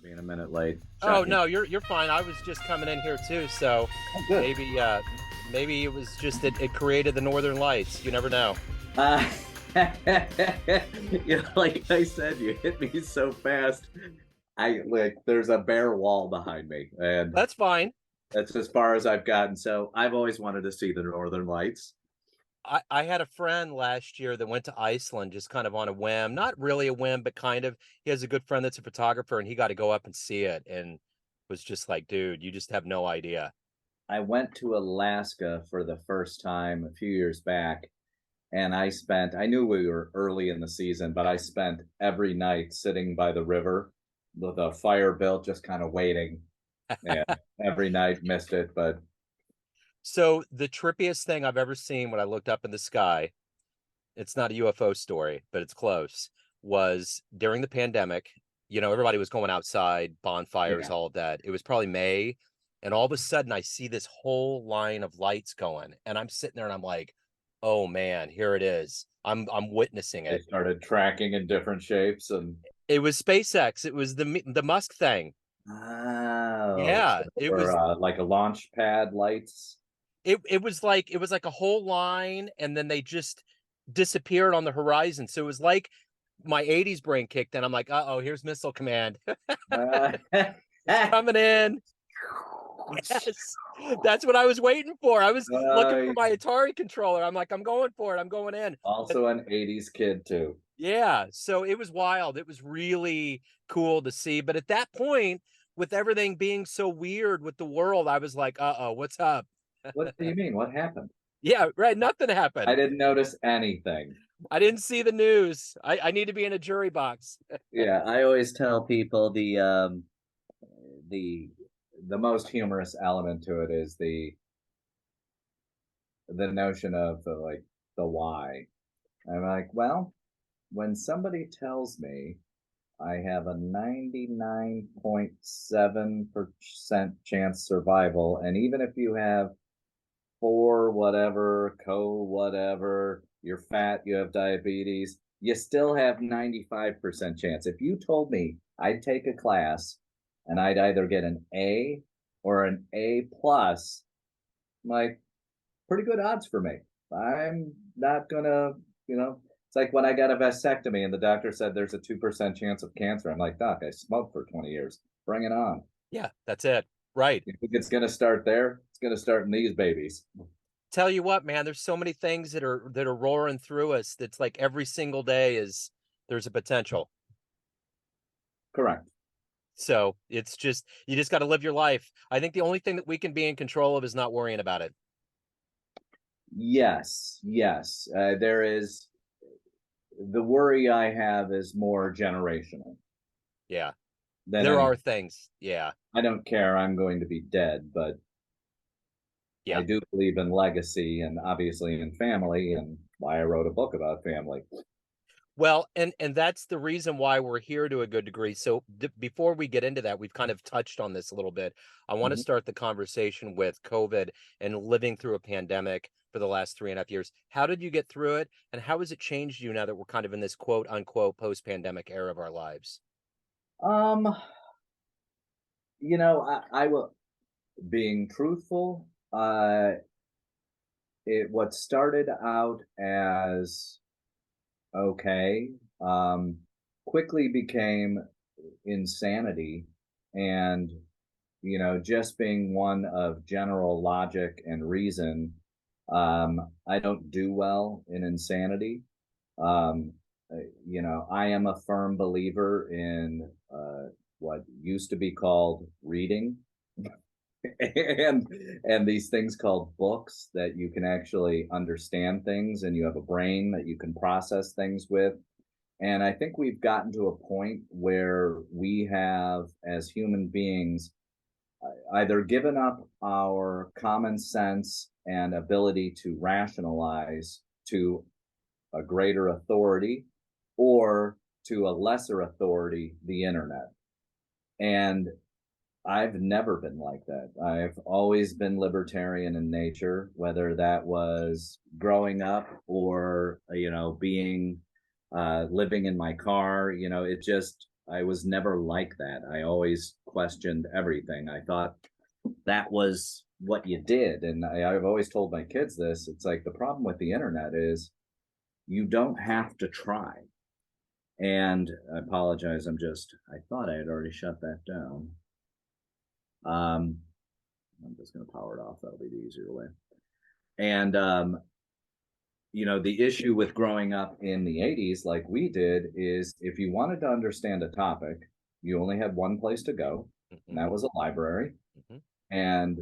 being a minute late. Oh Shocking. no, you're fine. I was just coming in here too, so Oh, good. maybe maybe it was just that it created the Northern Lights. You never know. Uh, like I said, you hit me so fast. I like there's a bare wall behind me, and That's fine. that's as far as I've gotten. So I've always wanted to see the Northern Lights. I had a friend last year that went to Iceland just kind of on a whim. Not really a whim, but kind of. He has a good friend that's a photographer and he got to go up and see it and was just like, dude, you just have no idea. I went to Alaska for the first time a few years back, and I knew we were early in the season, but I spent every night sitting by the river with a fire built, just kind of waiting. And every night missed it, but So the trippiest thing I've ever seen when I looked up in the sky, it's not a UFO story, but it's close, was during the pandemic. Everybody was going outside, bonfires, yeah. all of that. It was probably May, and all of a sudden I see this whole line of lights going, and I'm sitting there and I'm like, "Oh man, here it is. I'm witnessing They it." started tracking in different shapes and It was SpaceX. It was the Musk thing. oh, so Yeah, they it were was like a launch pad lights. it was like a whole line, and then they just disappeared on the horizon. So it was like my 80s brain kicked in. I'm like, uh-oh, here's Missile Command. Uh, It's coming in. Yes. That's what I was waiting for. I was looking for uh, my Atari controller. I'm like, I'm going for it. I'm going in. But also an 80s kid too. yeah, so it was wild. It was really cool to see. But at that point, with everything being so weird with the world, I was like, uh-oh, what's up? What do you mean? What happened? Yeah, right. Nothing I happened. didn't notice anything. I didn't see the news. I need to be in a jury box. Yeah, I always tell people the the most humorous element to it is the notion of the why. I'm like, well, when somebody tells me I have a 99.7% chance survival, and even if you have four whatever, co whatever, you're fat, you have diabetes, you still have 95% chance. If you told me I'd take a class and I'd either get an A or an A plus, like pretty good odds for me. I'm not gonna, it's like when I got a vasectomy and the doctor said there's a 2% chance of cancer. I'm like, Doc, I smoked for 20 years. Bring it on. Yeah, that's it. Right. You think it's gonna start there? It's gonna start in these babies. Tell you what, man, there's so many things that are roaring through us. That's like every single day is there's a potential. Correct. So it's just you just got to live your life. I think the only thing that we can be in control of is not worrying about it. Yes, yes. There is the worry I have is more generational Yeah. than There any. are things. Yeah. I don't care. I'm going to be dead, but I Yeah. do believe in legacy and obviously in family, and why I wrote a book about family. Well, and that's the reason why we're here to a good degree. So before we get into that, we've kind of touched on this a little bit. I want to Mhm. start the conversation with COVID and living through a pandemic for the last 3.5 years. How did you get through it, and how has it changed you now that we're kind of in this quote unquote post-pandemic era of our lives? Um, I will being truthful. It what started out as okay, um, quickly became insanity, and just being one of general logic and reason. I don't do well in insanity. Um, I am a firm believer in what used to be called reading, and these things called books that you can actually understand things, and you have a brain that you can process things with. And I think we've gotten to a point where we have, as human beings, either given up our common sense and ability to rationalize to a greater authority or to a lesser authority, the internet. And I've never been like that. I've always been libertarian in nature, whether that was growing up or, being living in my car. It just I was never like that. I always questioned everything. I thought that was what you did. And I've always told my kids this. It's like the problem with the internet is you don't have to try. And I apologize. I thought I had already shut that down. Um, I'm just going to power it off. That'll be the easier way. And, the issue with growing up in the 80s, like we did, is if you wanted to understand a topic, you only had one place to go, and Hmm. that was a library. Hmm. And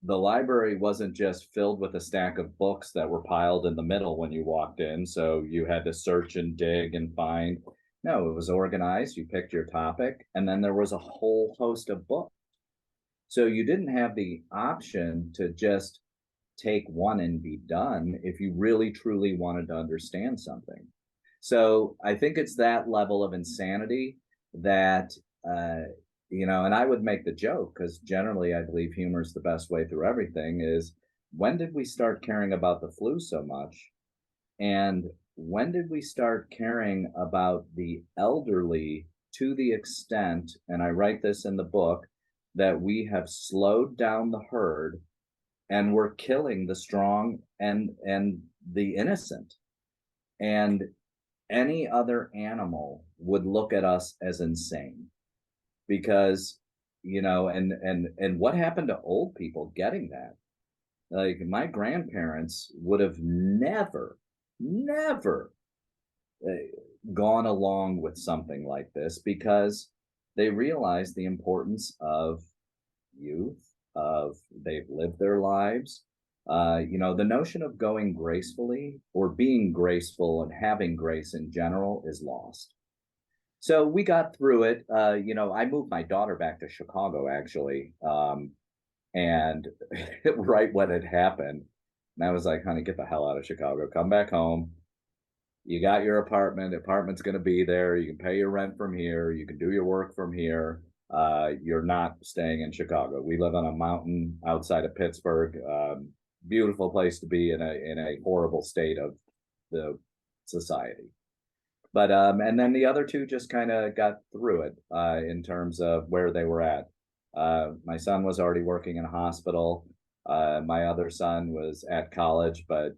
the library wasn't just filled with a stack of books that were piled in the middle when you walked in. So you had to search and dig and find. No, it was organized. You picked your topic, and then there was a whole host of books. So you didn't have the option to just take one and be done if you really truly wanted to understand something. So I think it's that level of insanity that, uh, and I would make the joke because generally I believe humor is the best way through everything. Is when did we start caring about the flu so much? And when did we start caring about the elderly to the extent, and I write this in the book, that we have slowed down the herd and we're killing the strong and the innocent, and any other animal would look at us as insane because and what happened to old people getting that? Like my grandparents would have never uh, gone along with something like this because they realized the importance of youth, of they've lived their lives. The notion of going gracefully or being graceful and having grace in general is lost. So we got through it. I moved my daughter back to Chicago actually, and right when it happened, and I was like, "Honey, get the hell out of Chicago. Come back home. You got your apartment. The apartment's going to be there. You can pay your rent from here. You can do your work from here. You're not staying in Chicago. We live on a mountain outside of Pittsburgh. Beautiful place to be in a horrible state of the society. But and then the other two just kind of got through it in terms of where they were at. My son was already working in a hospital. My other son was at college, but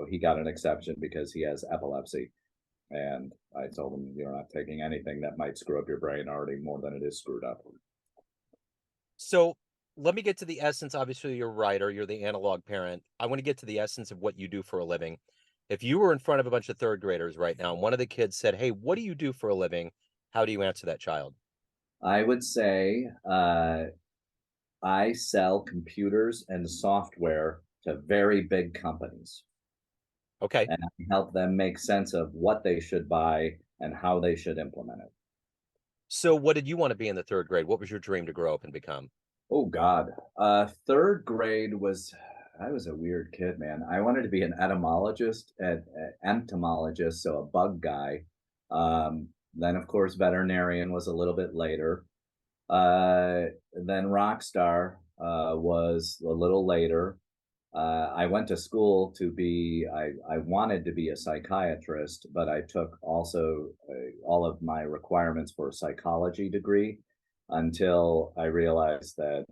he got an exception because he has epilepsy. And I told him, you're not taking anything that might screw up your brain already more than it is screwed up. So let me get to the essence. Obviously, you're a writer, you're the analog parent. I want to get to the essence of what you do for a living. If you were in front of a bunch of third graders right now, and one of the kids said, "Hey, what do you do for a living?" How do you answer that child? I would say I sell computers and software to very big companies, Okay. and I help them make sense of what they should buy and how they should implement it. So what did you want to be in the third grade? What was your dream to grow up and become? Oh God. Third grade was I was a weird kid, man. I wanted to be an etymologist and entomologist, so a bug guy. Then of course veterinarian was a little bit later. Then rock star was a little later. I went to school to be, I wanted to be a psychiatrist, but I took also all of my requirements for a psychology degree until I realized that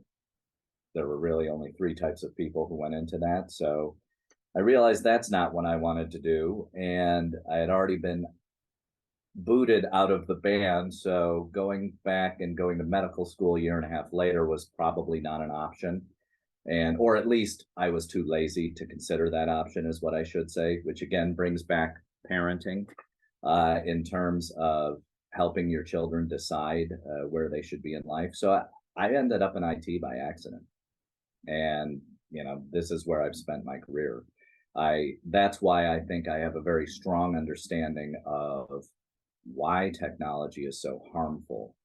there were really only three types of people who went into that. So I realized that's not what I wanted to do. And I had already been booted out of the band. So going back and going to medical school a year and a half later was probably not an option. Or at least I was too lazy to consider that option, is what I should say, which again brings back parenting in terms of helping your children decide where they should be in life. So I ended up in IT by accident. And this is where I've spent my career. I That's why I think I have a very strong understanding of why technology is so harmful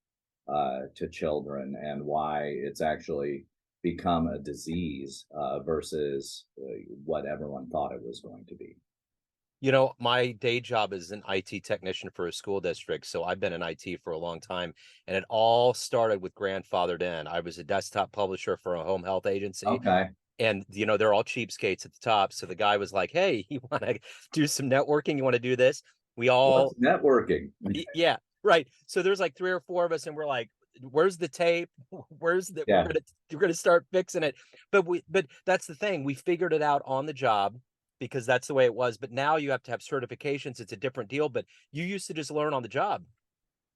to children and why it's actually become a disease versus what everyone thought it was going to be. My day job is an IT technician for a school district. So I've been in IT for a long time. And it all started with grandfathered in. I was a desktop publisher for a home health agency. Okay. And they're all cheapskates at the top. So the guy was like, "Hey, you want to do some networking? You want to do this?" We What's all networking? Yeah. Right. So there's like three or four of us, and we're like, where's the tape? Where's the Yeah. we're gonna start fixing it. But that's the thing. We figured it out on the job because that's the way it was. But now you have to have certifications. It's a different deal. But you used to just learn on the job.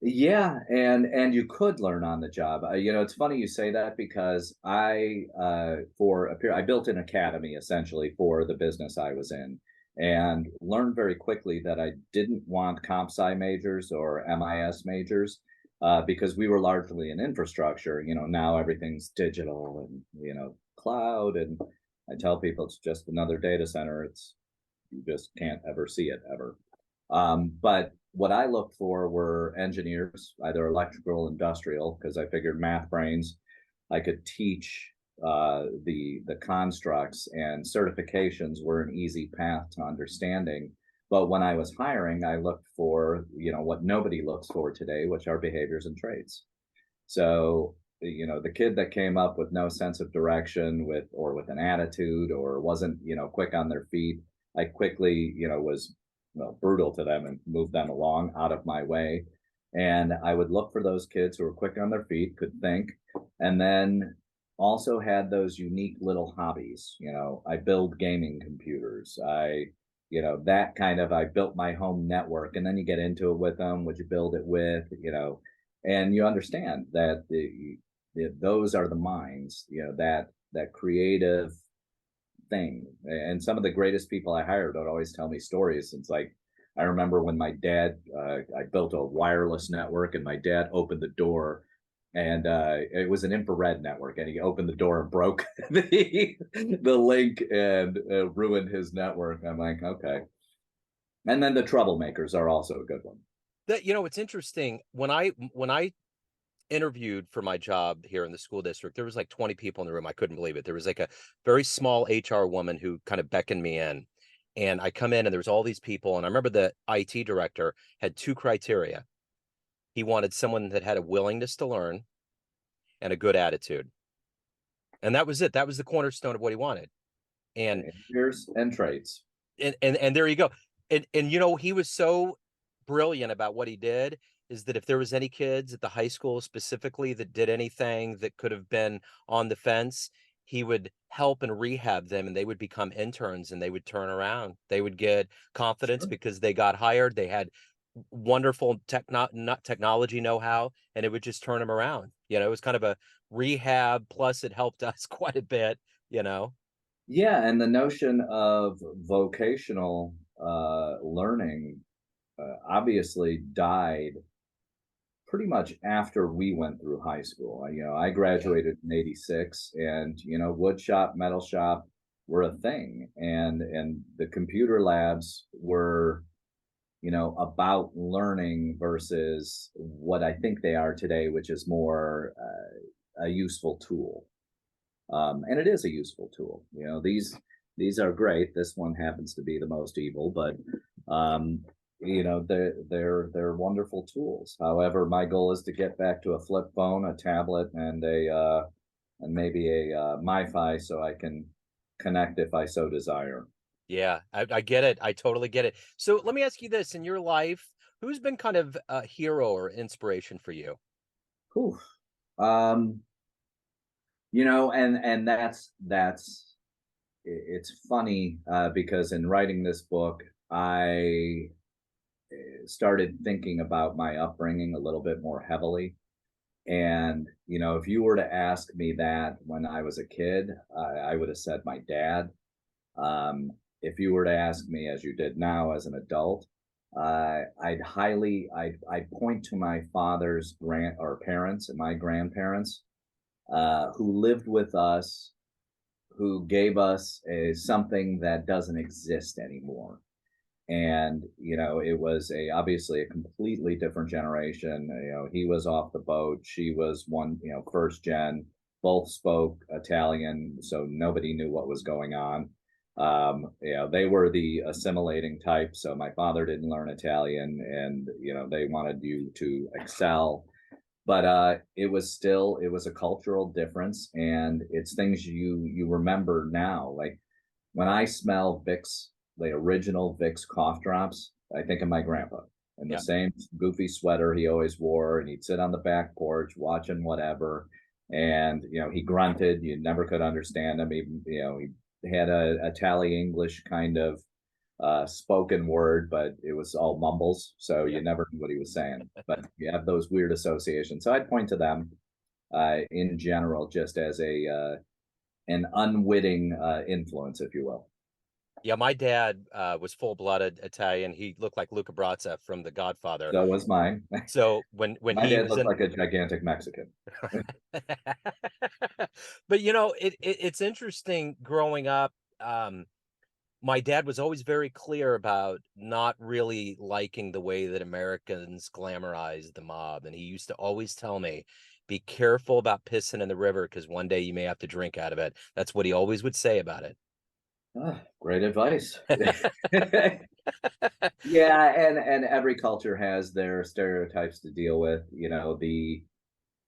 Yeah, and you could learn on the job. It's funny you say that because for a period, I built an academy essentially for the business I was in, and learned very quickly that I didn't want comp sci majors or MIS majors because we were largely in infrastructure. Now everything's digital and cloud, and I tell people it's just another data center. You just can't ever see it ever. But what I looked for were engineers, either electrical, industrial, because I figured math brains, I could teach the constructs, and certifications were an easy path to understanding. But when I was hiring, I looked for what nobody looks for today, which are behaviors and traits. So, the kid that came up with no sense of direction with an attitude or wasn't, quick on their feet, I quickly, was brutal to them and moved them along out of my way. And I would look for those kids who were quick on their feet, could think, and then also had those unique little hobbies. I build gaming computers. That kind of, I built my home network, and then you get into it with them. Would you build it with, and you understand that those are the minds, that creative thing. And some of the greatest people I hired would always tell me stories. It's like, I remember when my dad, I built a wireless network, and my dad opened the door, and it was an infrared network, and he opened the door and broke the link and ruined his network. I'm like, okay. And then the troublemakers are also a good one. That it's interesting. When I interviewed for my job here in the school district, there was like 20 people in the room. I couldn't believe it. There was like a very small HR woman who kind of beckoned me in. And I come in and there was all these people. And I remember the IT director had two criteria. He wanted someone that had a willingness to learn and a good attitude. And that was it. That was the cornerstone of what he wanted. And Here's and traits. and there you go. And he was so brilliant about what he did, is that if there was any kids at the high school specifically that did anything that could have been on the fence, he would help and rehab them, and they would become interns, and they would turn around. They would get confidence Sure. because they got hired. They had wonderful technology know-how, and it would just turn them around. It was kind of a rehab, plus it helped us quite a bit. Yeah, and the notion of vocational learning obviously died pretty much after we went through high school. I Yeah. graduated in '86, and wood shop, metal shop were a thing, and the computer labs were about learning versus what I think they are today, which is more a useful tool. And it is a useful tool. These are great. This one happens to be the most evil, but they're wonderful tools. However, my goal is to get back to a flip phone, a tablet, and maybe a MiFi, so I can connect if I so desire. Yeah, I get it. I totally get it. So let me ask you this: in your life, who's been kind of a hero or inspiration for you? Whew. Um, and it's funny because in writing this book, I started thinking about my upbringing a little bit more heavily. And, if you were to ask me that when I was a kid, I would have said my dad. If you were to ask me, as you did now as an adult, I'd point to my father's grand or parents and my grandparents who lived with us, who gave us something that doesn't exist anymore. And it was obviously a completely different generation. He was off the boat, she was one, first gen. Both spoke Italian, so nobody knew what was going on. They were the assimilating type, so my father didn't learn Italian, and they wanted you to excel. But it was a cultural difference, and it's things you remember now. Like when I smell Vicks, the original Vicks cough drops, I think of my grandpa. in the Yeah. same goofy sweater he always wore, and he'd sit on the back porch watching whatever. And he grunted. You never could understand him. He had a Italian English kind of spoken word, but it was all mumbles, so Yeah. you never knew what he was saying. But you have those weird associations. So I'd point to them in general, just as a an unwitting influence, if you will. Yeah, my dad was full-blooded Italian. He looked like Luca Brasi from The Godfather. So was mine. So when My he dad was looked in like a gigantic Mexican. but it's interesting growing up. My dad was always very clear about not really liking the way that Americans glamorize the mob. And he used to always tell me, be careful about pissing in the river because one day you may have to drink out of it. That's what he always would say about it. Great advice. Yeah, and every culture has their stereotypes to deal with. The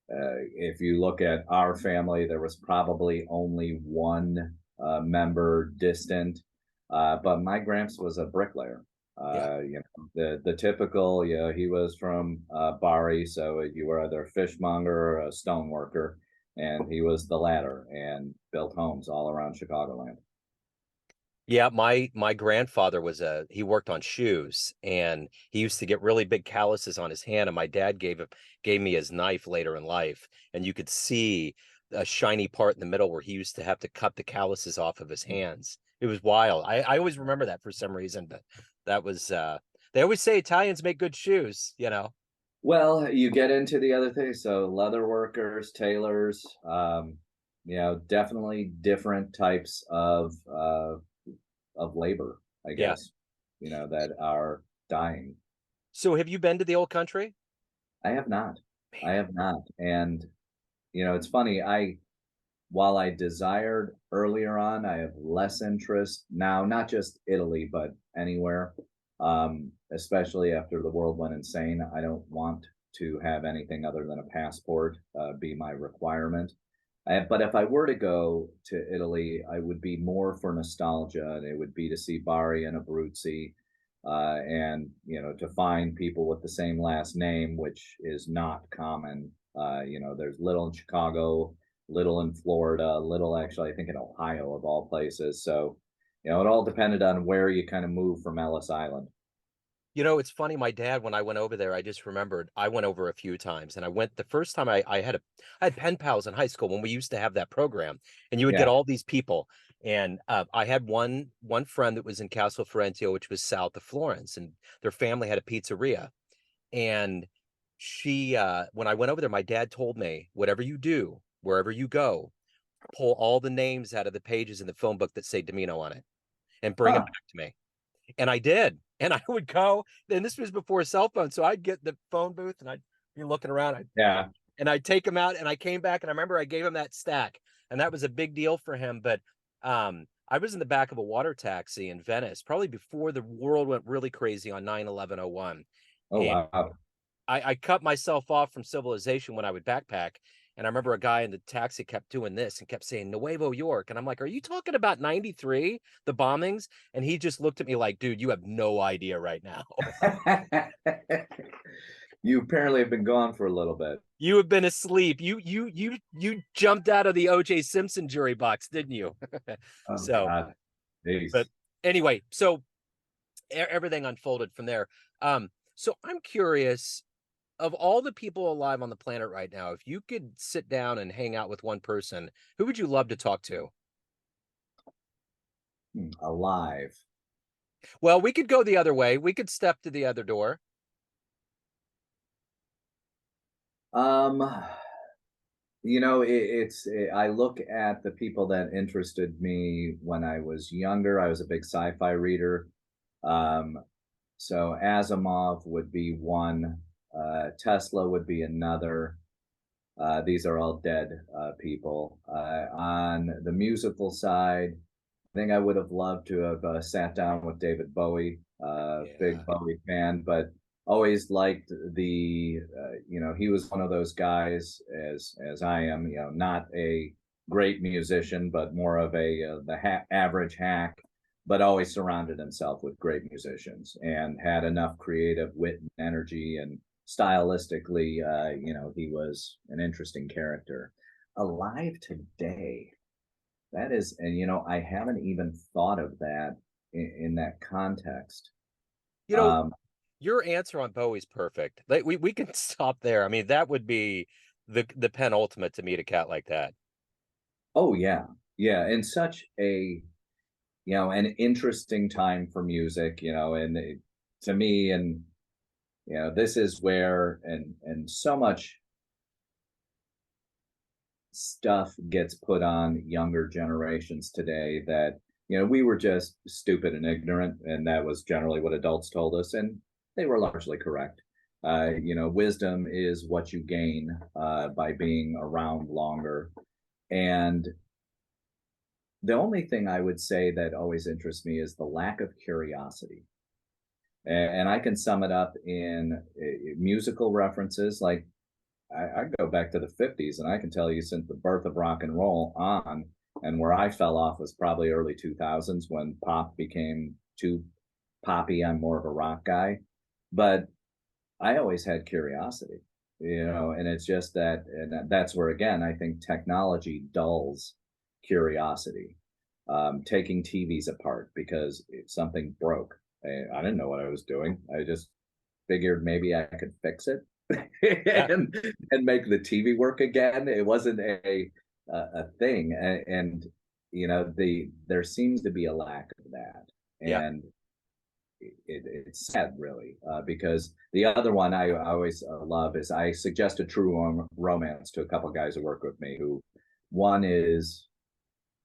if you look at our family, there was probably only one member distant, but my gramps was a bricklayer. Yeah. The typical, he was from Bari, so you were either a fishmonger or a stoneworker, and he was the latter and built homes all around Chicagoland. Yeah, my grandfather he worked on shoes and he used to get really big calluses on his hand and my dad gave me his knife later in life and you could see a shiny part in the middle where he used to have to cut the calluses off of his hands. It was wild. I always remember that for some reason, but that was they always say Italians make good shoes, you know. Well, you get into the other things. So leather workers, tailors, definitely different types of labor, I Yeah. guess, that are dying. So have you been to the old country? I have not. I Man. have not. And it's funny. While I desired earlier on, I have less interest now, not just Italy, but anywhere. Especially after the world went insane. I don't want to have anything other than a passport be my requirement. But if I were to go to Italy, I would be more for nostalgia, and it would be to see Bari and Abruzzi, and to find people with the same last name, which is not common. There's little in Chicago, little in Florida, little actually, I think in Ohio of all places. So, it all depended on where you kind of move from Ellis Island. You know, it's funny, my dad, when I went over there, I just remembered I went over a few times and I went the first time I had pen pals in high school when we used to have that program and you would get Yeah. all these people. And I had one friend that was in Castle Ferentio, which was south of Florence, and their family had a pizzeria. And she when I went over there, my dad told me, whatever you do, wherever you go, pull all the names out of the pages in the phone book that say Dimino on it and bring them Huh. back to me. And I did. And I would go, and this was before cell phone. So I'd get the phone booth and I'd be looking around. Yeah. And I'd take him out and I came back and I remember I gave him that stack. And that was a big deal for him. But I was in the back of a water taxi in Venice, probably before the world went really crazy on 9/11/01. Oh, And wow. I cut myself off from civilization when I would backpack. And I remember a guy in the taxi kept doing this and kept saying Nuevo York. And I'm like, are you talking about 93, the bombings? And he just looked at me like, dude, you have no idea right now. You apparently have been gone for a little bit. You have been asleep. You jumped out of the OJ Simpson jury box, didn't you? Oh, So, God. but Jeez. anyway, so everything unfolded from there. So I'm curious, of all the people alive on the planet right now, if you could sit down and hang out with one person, who would you love to talk to? Alive. Well, we could go the other way. We could step to the other door. Um, I look at the people that interested me when I was younger. I was a big sci-fi reader. Um, so Asimov would be one. Tesla would be another. These are all dead people. On the musical side, I think I would have loved to have sat down with David Bowie, Yeah. big Bowie fan, but always liked he was one of those guys as I am, not a great musician, but more of a the average hack. but always surrounded himself with great musicians and had enough creative wit and energy, and stylistically, he was an interesting character. Alive today, that is, and I haven't even thought of that in that context. You know, Um, your answer on Bowie's perfect. Like we can stop there. I mean, that would be the penultimate to meet a cat like that. oh yeah, yeah, and such a an interesting time for music, and to me, and this is where and so much stuff gets put on younger generations today that we were just stupid and ignorant, and that was generally what adults told us, and they were largely correct. Wisdom is what you gain by being around longer. And the only thing I would say that always interests me is the lack of curiosity. And I can sum it up in musical references. Like I go back to the 50s, and I can tell you since the birth of rock and roll on, and where I fell off was probably early 2000s when pop became too poppy. I'm more of a rock guy, but I always had curiosity, and it's just that, and that's where, again, I think technology dulls curiosity. Taking TVs apart because something broke. I didn't know what I was doing. I just figured maybe I could fix it Yeah, and make the TV work again. It wasn't a thing, and there seems to be a lack of that, yeah. and it's sad, really, because the other one I always love is I suggested True Romance to a couple of guys who work with me. Who one is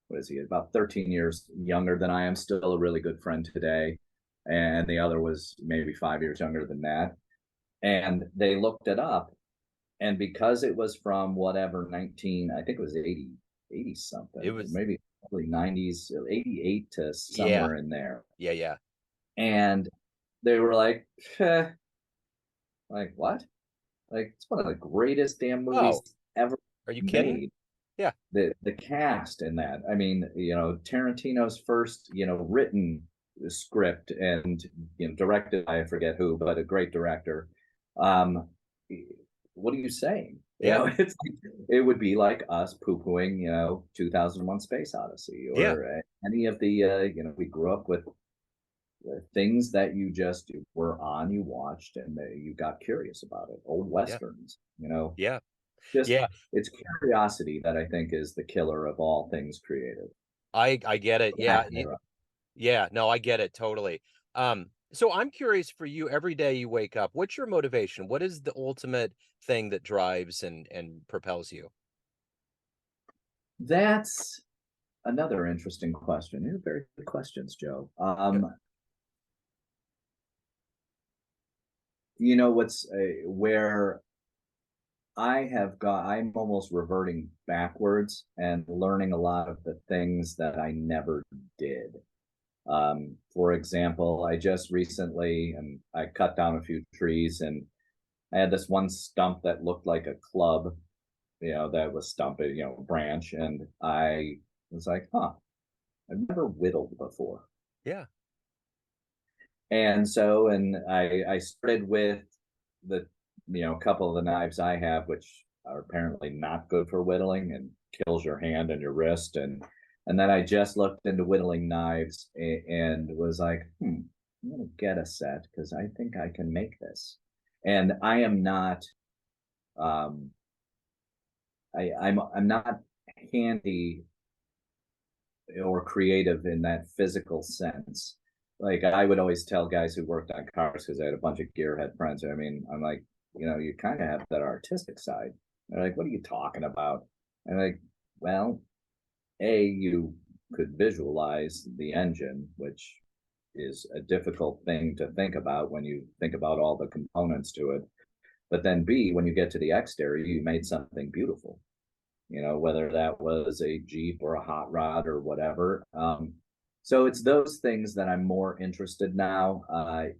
what is he about 13 years younger than I am, still a really good friend today, and the other was maybe 5 years younger than that, and they looked it up, and because it was from whatever 19, I think it was 80 It something, was maybe early 90s, 88 to yeah, somewhere in there, yeah, yeah. and they were like, like what? Like it's one of the greatest damn movies Oh, ever are you kidding? made. Yeah, The cast in that. I mean, Tarantino's first, written script, and directed by I forget who, but a great director. Um, what are you saying? yeah, It's it would be like us poo-pooing, 2001 Space Odyssey, yeah, or any of the we grew up with things that you just were on, you watched, and you got curious about it. Old yeah, westerns, yeah, just yeah. it's curiosity that I think is the killer of all things creative. I get it. Lack Yeah, thereof. yeah. No, I get it totally. So I'm curious for you. Every day you wake up, what's your motivation? What is the ultimate thing that drives and propels you? That's another interesting question. These are very good questions, Joe. Yeah, What's where I'm almost reverting backwards and learning a lot of the things that I never did. For example, I just recently, and I cut down a few trees, and I had this one stump that looked like a club, that was stumped, branch. And I was like, huh, I've never whittled before. yeah, And so, and I started with the, a couple of the knives I have, which are apparently not good for whittling and kills your hand and your wrist. And then I just looked into whittling knives, and was like, I'm going to get a set because I think I can make this. And I am not, um, I'm not handy or creative in that physical sense. Like I would always tell guys who worked on cars, because I had a bunch of gearhead friends. I mean, I'm like, you kind of have that artistic side. They're like, what are you talking about? I'm like, well, you could visualize the engine, which is a difficult thing to think about when you think about all the components to it. But then B, when you get to the exterior, you made something beautiful, whether that was a Jeep or a hot rod or whatever. So it's those things that I'm more interested now.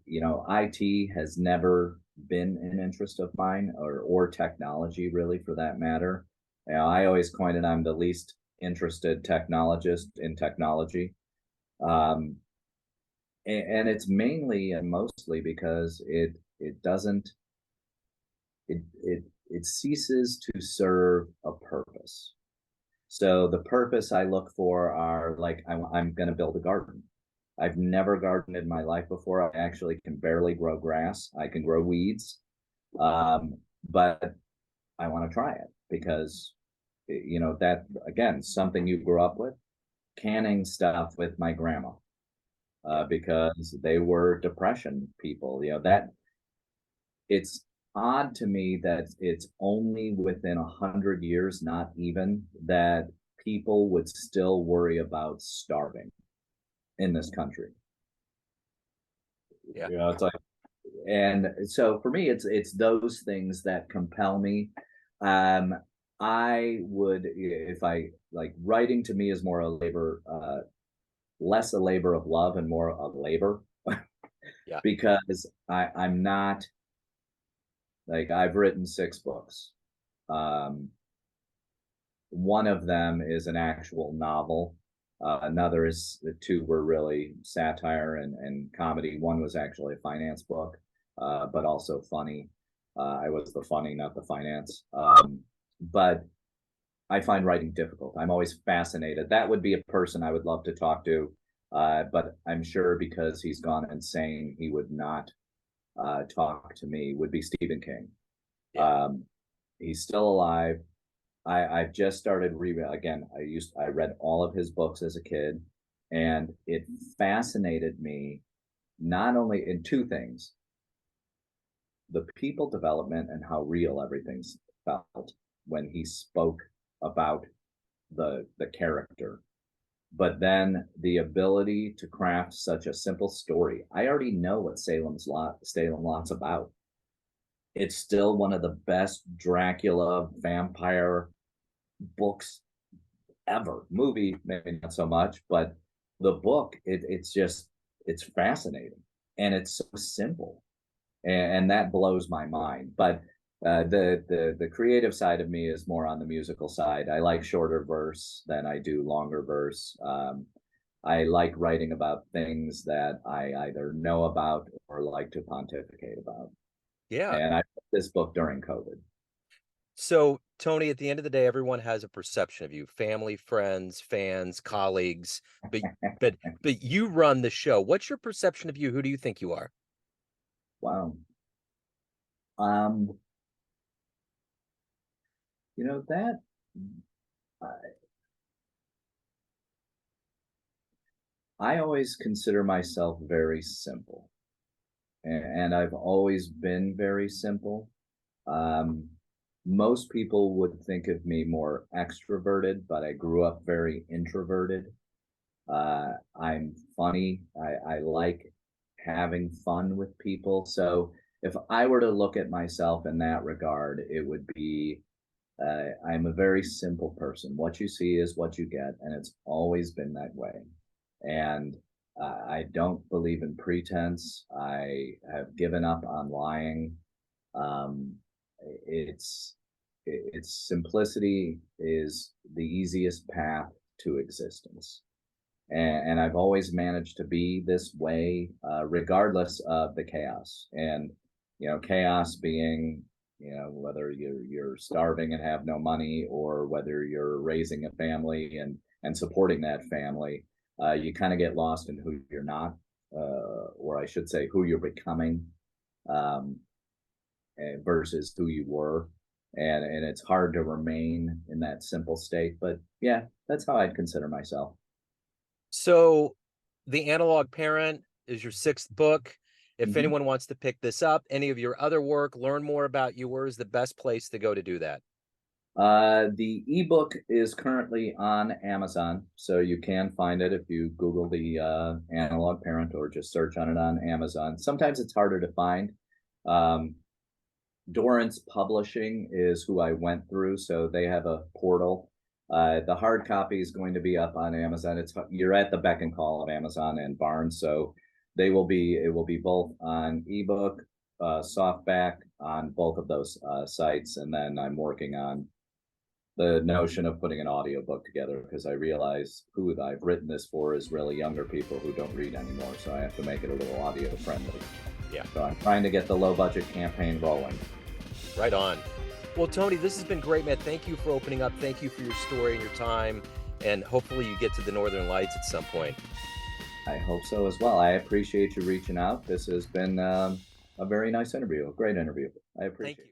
IT has never been an interest of mine, or technology, really, for that matter. I always coined it, I'm the least interested technologist in technology. and it's mainly and mostly because it doesn't it ceases to serve a purpose. So the purpose I look for are like I'm going to build a garden. I've never gardened in my life before. I actually can barely grow grass. I can grow weeds, but I want to try it because that again something you grew up with. Canning stuff with my grandma Yeah. because they were depression people. That it's odd to me that it's only within 100 years, not even, that people would still worry about starving in this country. Yeah. It's like, and so for me, it's those things that compel me. Um, I would, if I like writing to me is more a labor, less a labor of love and more a labor Yeah. because I'm not like I've written 6 books. Um, One of them is an actual novel. Another is the two were really satire and comedy. One was actually a finance book, but also funny. I was the funny, not the finance. But I find writing difficult. I'm always fascinated. That would be a person I would love to talk to, but I'm sure because he's gone insane, he would not talk to me. Would be Stephen King. Yeah. Um, he's still alive. I've just started reading again. I read all of his books as a kid, and it fascinated me not only in two things: the people development and how real everything's felt when he spoke about the character, but then the ability to craft such a simple story. I already know what Salem Lot's about. It's still one of the best Dracula vampire books ever. Movie, maybe not so much, but the book, it's fascinating and it's so simple, and that blows my mind. But the creative side of me is more on the musical side. I like shorter verse than I do longer verse. I like writing about things that I either know about or like to pontificate about. Yeah. And I wrote this book during COVID. So, Tony, at the end of the day, everyone has a perception of you, family, friends, fans, colleagues, but but you run the show. What's your perception of you? Who do you think you are? Wow. Um, that I always consider myself very simple, and I've always been very simple. Um, Most people would think of me more extroverted, but I grew up very introverted. I'm funny. I like having fun with people. So if I were to look at myself in that regard, it would be I'm a very simple person. What you see is what you get, and it's always been that way. And I don't believe in pretense. I have given up on lying. Um, it's its simplicity is the easiest path to existence, and I've always managed to be this way, regardless of the chaos. And chaos being whether you're starving and have no money, or whether you're raising a family and supporting that family, you kind of get lost in who you're not, or I should say, who you're becoming, um, versus who you were. And it's hard to remain in that simple state. But yeah, that's how I'd consider myself. So, The Analog Parent is your sixth book. If Mm-hmm. anyone wants to pick this up, any of your other work, learn more about you, where is the best place to go to do that? The ebook is currently on Amazon, so you can find it if you Google the Analog Parent or just search on it on Amazon. Sometimes it's harder to find. Um, Dorrance Publishing is who I went through, so they have a portal. The hard copy is going to be up on Amazon. You're at the beck and call of Amazon and Barnes, so it will be both on ebook, softback on both of those sites, and then I'm working on the notion of putting an audiobook together, because I realize who I've written this for is really younger people who don't read anymore. So I have to make it a little audio friendly. Yeah, So I'm trying to get the low budget campaign rolling. right on. Well, Tony, this has been great, man. Thank you for opening up. Thank you for your story and your time. And hopefully you get to the Northern Lights at some point. I hope so as well. I appreciate you reaching out. This has been a very nice interview, a great interview. I Thank appreciate you. it.